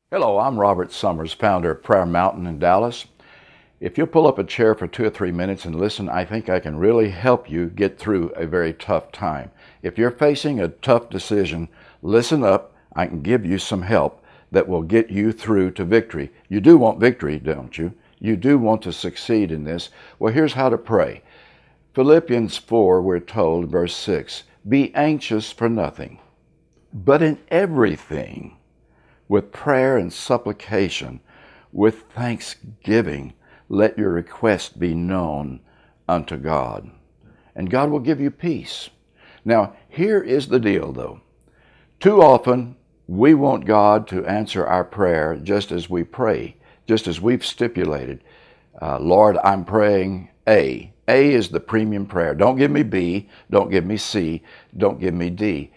Hello, I'm Robert Summers, founder of Prayer Mountain in Dallas. If you'll pull up a chair for 2 or 3 minutes and listen, I think I can really help you get through a very tough time. If you're facing a tough decision, listen up. I can give you some help that will get you through to victory. You do want victory, don't you? You do want to succeed in this. Well, here's how to pray. Philippians 4, we're told, verse 6, be anxious for nothing, but in everything, with prayer and supplication, with thanksgiving, let your request be known unto God. And God will give you peace. Now, here is the deal, though. Too often, we want God to answer our prayer just as we pray, just as we've stipulated. Lord, I'm praying A. A is the premium prayer. Don't give me B. Don't give me C. Don't give me D.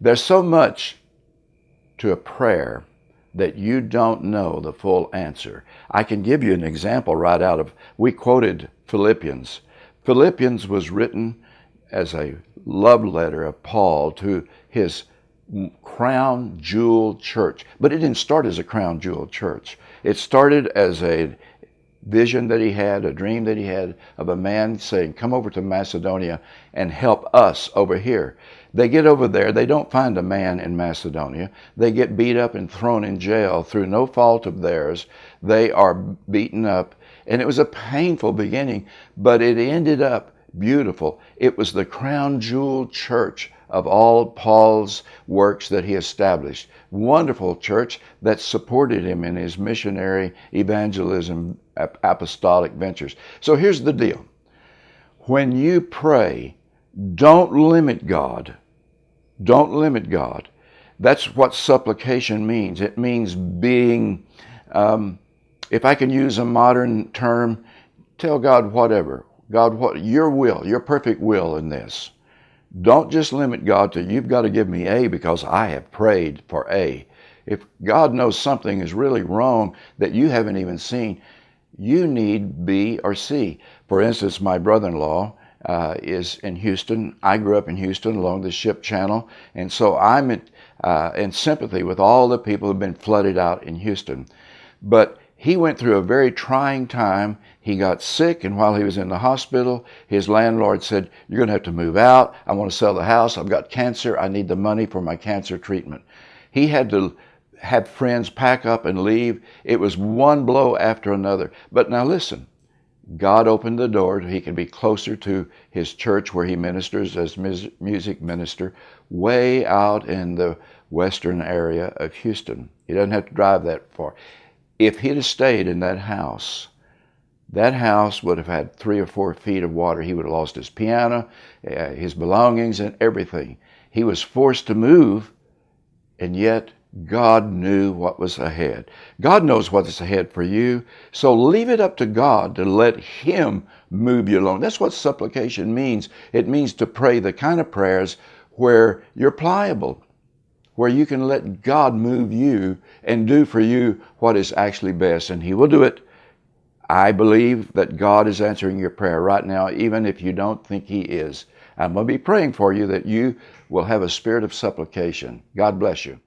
There's so much to a prayer that you don't know the full answer. I can give you an example right out of, we quoted Philippians. Philippians was written as a love letter of Paul to his crown jewel church. But it didn't start as a crown jewel church. It started as a vision that he had, a dream that he had of a man saying, come over to Macedonia and help us over here. They get over there, they don't find a man in Macedonia. They get beat up and thrown in jail through no fault of theirs. They are beaten up, and it was a painful beginning, but it ended up beautiful. It was the crown jewel church of all Paul's works that he established. Wonderful church that supported him in his missionary evangelism apostolic ventures. So here's the deal. When you pray, don't limit God. Don't limit God. That's what supplication means. It means being, if I can use a modern term, tell God whatever. God, what your will, your perfect will in this. Don't just limit God to, you've got to give me A because I have prayed for A. If God knows something is really wrong that you haven't even seen, you need B or C. For instance, my brother-in-law is in Houston. I grew up in Houston along the Ship Channel, and so I'm in sympathy with all the people who have been flooded out in Houston. But he went through a very trying time. He got sick, and while he was in the hospital, his landlord said, you're going to have to move out. I want to sell the house. I've got cancer. I need the money for my cancer treatment. He had to have friends pack up and leave. It was one blow after another. But now listen, God opened the door so he could be closer to his church where he ministers as music minister way out in the western area of Houston. He doesn't have to drive that far. If he'd have stayed in that house would have had 3 or 4 feet of water. He would have lost his piano, his belongings, and everything. He was forced to move, and yet God knew what was ahead. God knows what is ahead for you, so leave it up to God to let him move you along. That's what supplication means. It means to pray the kind of prayers where you're pliable, where you can let God move you and do for you what is actually best, and he will do it. I believe that God is answering your prayer right now, even if you don't think he is. I'm going to be praying for you that you will have a spirit of supplication. God bless you.